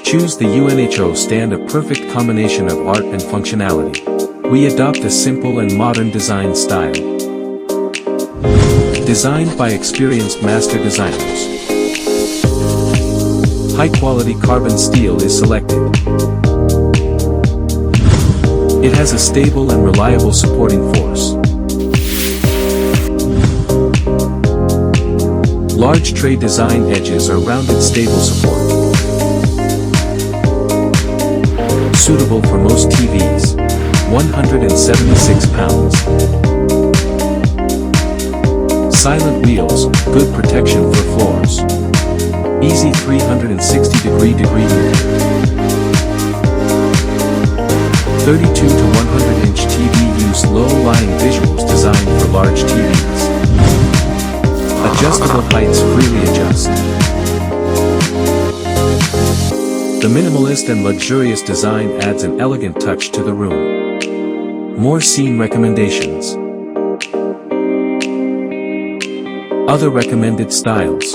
Choose the UNHO stand, a perfect combination of art and functionality. We adopt a simple and modern design style. Designed by experienced master designers. High-quality carbon steel is selected. It has a stable and reliable supporting force. Large tray design edges are rounded, stable support. Suitable for most TVs. 176 pounds. Silent wheels, good protection for floors. Easy 360-degree movement. 32 to 100-inch TV use low-lying visuals designed for large TVs. Adjustable heights freely adjust. The minimalist and luxurious design adds an elegant touch to the room. More scene recommendations. Other recommended styles.